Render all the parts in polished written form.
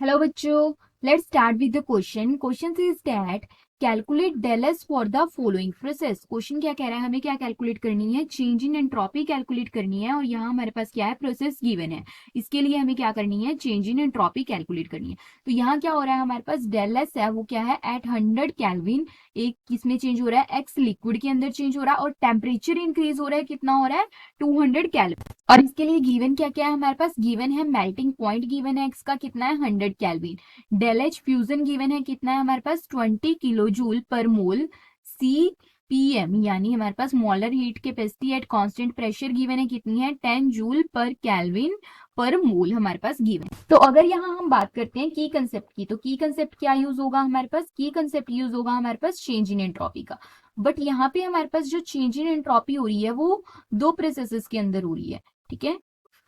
Hello बच्चों, let's start with the question. Question is that calculate del S for the following process. Question क्या कह रहा है, हमें क्या कैलकुलेट करनी है, चेंज इन एंट्रोपी कैलकुलेट करनी है। और यहाँ हमारे पास क्या है, प्रोसेस गिवन है। इसके लिए हमें क्या करनी है, चेंज इन एंट्रोपी कैलकुलेट करनी है। तो यहाँ क्या हो रहा है, हमारे पास डेल एस है वो क्या है, एट 100 कैलविन। एक किसमें चेंज हो रहा है, एक्स लिक्विड के अंदर चेंज हो रहा है। और टेम्परेचर इंक्रीज हो रहा है, कितना हो रहा है, 200 कैलविन। और इसके लिए गिवन क्या क्या है, हमारे पास गिवन है मेल्टिंग पॉइंट गिवन है एक्स का कितना है, 100 kelvin. Del H fusion given है कितना है, हमारे पास 20 किलो जूल पर मोल। सी पीएम यानी हमारे पास molar heat capacity at constant pressure given है कितनी है, 10 जूल पर कैलविन पर मोल हमारे पास गिवन। तो अगर यहाँ हम बात करते हैं की कंसेप्ट की, तो की कंसेप्ट क्या यूज होगा हमारे पास, की कंसेप्ट यूज होगा हमारे पास चेंज इन एंट्रोपी का। बट यहाँ पे हमारे पास जो चेंज इन एंट्रोपी हो रही है वो दो प्रोसेसेस के अंदर हो रही है। ठीक है,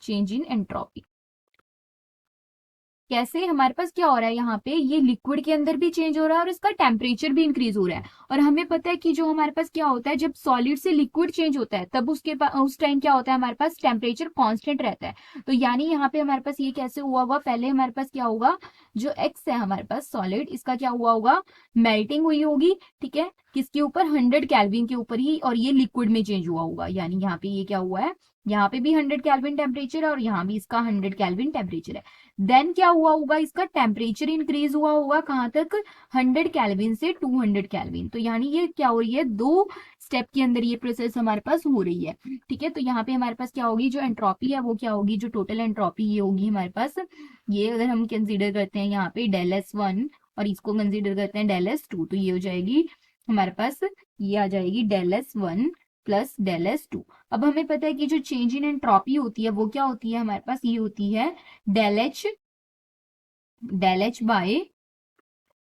चेंज इन एंट्रोपी कैसे, हमारे पास क्या हो रहा है, यहाँ पे ये लिक्विड के अंदर भी चेंज हो रहा है और इसका टेम्परेचर भी इंक्रीज हो रहा है। और हमें पता है कि जो हमारे पास क्या होता है, जब सॉलिड से लिक्विड चेंज होता है तब उस टाइम क्या होता है, हमारे पास टेम्परेचर कांस्टेंट रहता है। तो यानी यहाँ पे हमारे पास ये कैसे हुआ होगा, पहले हमारे पास क्या होगा, जो एक्स है हमारे पास सॉलिड, इसका क्या हुआ होगा, मेल्टिंग हुई होगी। ठीक है, किसके ऊपर, 100 कैलविन के ऊपर ही, और ये लिक्विड में चेंज हुआ होगा। यानी यहाँ पे ये क्या हुआ है, यहाँ पे भी 100 कैलविन टेम्परेचर है और यहाँ भी इसका 100 कैलविन टेम्परेचर है। देन क्या हुआ होगा, इसका टेम्परेचर इंक्रीज हुआ होगा कहां तक, 100 कैलविन से 200 कैलविन। तो यानी ये क्या हो रही है, दो स्टेप के अंदर ये प्रोसेस हमारे पास हो रही है। ठीक है, तो यहाँ पे हमारे पास क्या होगी, जो एंट्रोपी है वो क्या होगी, जो टोटल एंट्रोपी ये होगी हमारे पास, ये अगर हम कंसीडर करते हैं यहाँ पे डेल एस वन और इसको कंसीडर करते हैं डेल एस टू, तो ये हो जाएगी हमारे पास, ये आ जाएगी del S one plus del S two. अब हमें पता है कि जो चेंज इन एंट्रोपी होती है वो क्या होती है, हमारे पास ये होती है डेल एच बाय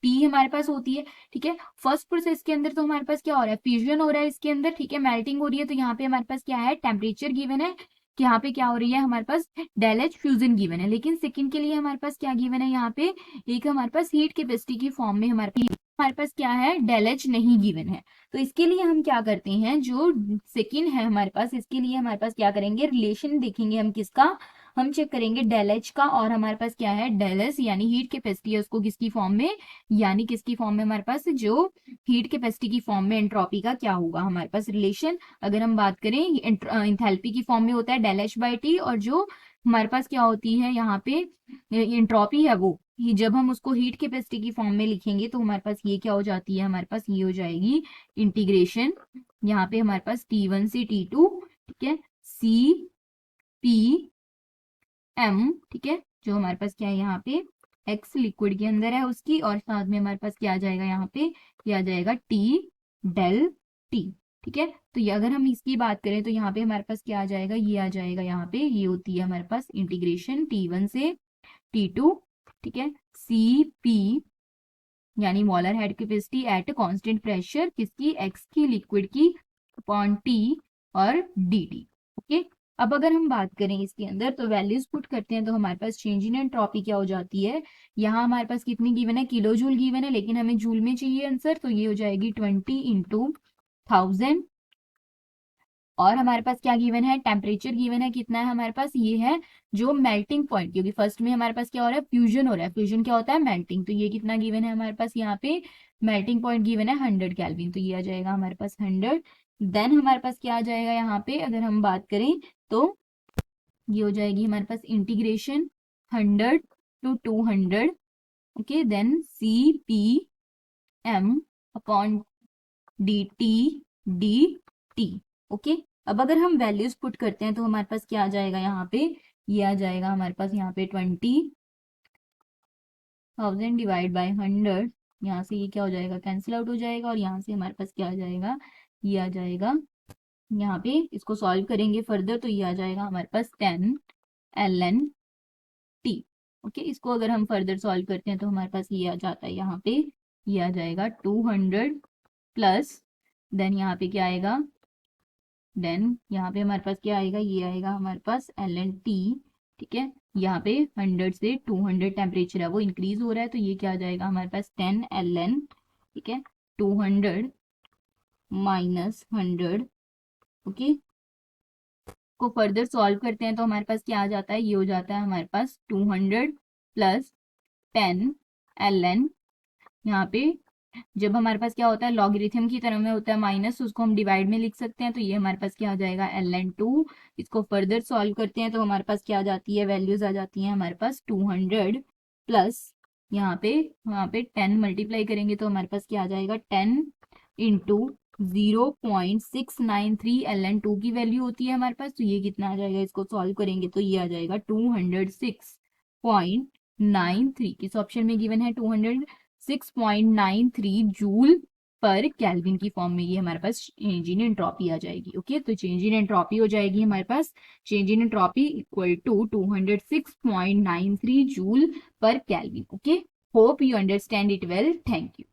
टी हमारे पास होती है। ठीक है, फर्स्ट प्रोसेस के अंदर तो हमारे पास क्या हो रहा है, फ्यूजन हो रहा है इसके अंदर। ठीक है, मेल्टिंग हो रही है, तो यहाँ पे हमारे पास क्या है, टेम्परेचर गिवन है कि यहाँ पे क्या हो रही है, हमारे पास डेल एच फ्यूजन गिवन है। लेकिन सेकंड के लिए हमारे पास क्या गिवन है, यहाँ पे एक हमारे पास हीट कैपेसिटी की फॉर्म में हमारे पास क्या है, डेल एच नहीं गिवन है। तो इसके लिए हम क्या करते हैं, जो सेकंड है हमारे पास, इसके लिए हमारे पास क्या करेंगे, रिलेशन देखेंगे हम किसका, हम चेक करेंगे डेल एच का। और हमारे पास क्या है, डेल एस यानी हीट कैपेसिटी है उसको किसकी फॉर्म में, यानी किसकी फॉर्म में, हमारे पास जो हीट कैपेसिटी की फॉर्म में एंट्रोपी का क्या होगा हमारे पास रिलेशन। अगर हम बात करें इंथैल्पी की फॉर्म में होता है डेल एच बाई टी, और जो हमारे पास क्या होती है यहाँ पे एंट्रोपी है वो, जब हम उसको हीट कैपेसिटी की फॉर्म में लिखेंगे तो हमारे पास ये क्या हो जाती है, हमारे पास ये हो जाएगी इंटीग्रेशन, यहाँ पे हमारे पास T1 से T2। ठीक है, सी पी एम। ठीक है, जो हमारे पास क्या है यहाँ पे, एक्स लिक्विड के अंदर है उसकी, और साथ में हमारे पास क्या आ जाएगा यहाँ पे, ये आ जाएगा टी डेल टी। ठीक है, तो ये अगर हम इसकी बात करें तो यहाँ पे हमारे पास क्या आ जाएगा, ये आ जाएगा यहाँ पे, ये होती है हमारे पास इंटीग्रेशन T1 से T2। ठीक है, सी पी यानी molar head capacity at constant pressure किसकी, एक्स की लिक्विड की, अपॉन टी और डी टी। ओके, अब अगर हम बात करें इसके अंदर तो वैल्यूज पुट करते हैं तो हमारे पास चेंज इन एंट्रोपी क्या हो जाती है, यहाँ हमारे पास कितनी गिवन है, किलो जूल गिवन है, लेकिन हमें जूल में चाहिए आंसर, तो ये हो जाएगी 20 इंटू 1000। और हमारे पास क्या गिवन है, टेम्परेचर गिवन है कितना है हमारे पास, ये है जो मेल्टिंग पॉइंट, क्योंकि फर्स्ट में हमारे पास क्या हो रहा है, फ्यूजन हो रहा है, फ्यूजन क्या होता है, मेल्टिंग। तो ये कितना गिवन है हमारे पास, यहाँ पे मेल्टिंग पॉइंट गिवन है 100 कैलविन, तो ये आ जाएगा हमारे पास 100। देन हमारे पास क्या आ जाएगा यहाँ पे, अगर हम बात करें तो ये हो जाएगी हमारे पास integration 100 to 200। Okay, then C P M upon d T d T. Okay, अब अगर हम वैल्यूज पुट करते हैं तो हमारे पास क्या आ जाएगा यहाँ पे, ये आ जाएगा हमारे पास यहाँ पे 20,000 डिवाइड बाय 100। यहाँ से ये क्या हो जाएगा, कैंसिल आउट हो जाएगा, और यहाँ से हमारे पास क्या आ जाएगा, ये आ जाएगा, यहाँ पे इसको सॉल्व करेंगे फर्दर तो ये आ जाएगा हमारे पास 10 ln t। ओके, इसको अगर हम फर्दर सॉल्व करते हैं तो हमारे पास ये आ जाता है यहाँ पे, ये आ जाएगा 200 प्लस, देन यहाँ पे क्या आएगा, देन यहाँ पे हमारे पास क्या आएगा, ये आएगा हमारे पास ln t। ठीक है, यहाँ पे 100 से 200 टेम्परेचर है वो इंक्रीज हो रहा है, तो ये क्या आ जाएगा हमारे पास 10 ln, ठीक है, 200 माइनस 100। ओके, को फर्दर सॉल्व करते हैं तो हमारे पास क्या आ जाता है, ये हो जाता है हमारे पास 200 प्लस 10 ln, यहाँ पे जब हमारे पास क्या होता है लॉगरिथम की तरह में होता है माइनस, उसको हम डिवाइड में लिख सकते हैं, तो ये हमारे पास क्या आ जाएगा ln 2। इसको फर्दर सॉल्व करते हैं तो हमारे पास क्या आ जाती है, वैल्यूज आ जाती हैं हमारे पास 200 प्लस यहाँ पे 10 मल्टीप्लाई करेंगे तो हमारे पास क्या आ जाएगा 10 इंटू 0.693 ln 2 की वैल्यू होती है हमारे पास, तो ये कितना आ जाएगा, इसको सॉल्व करेंगे तो ये आ जाएगा 206.93, किस ऑप्शन में गिवन है 206.93 जूल पर केल्विन की फॉर्म में ये हमारे पास चेंज इन एंट्रोपी आ जाएगी। ओके, तो चेंज इन एंट्रोपी हो जाएगी हमारे पास, change in entropy equal to 206.93 joule per kelvin. Okay, hope you understand it well, thank you.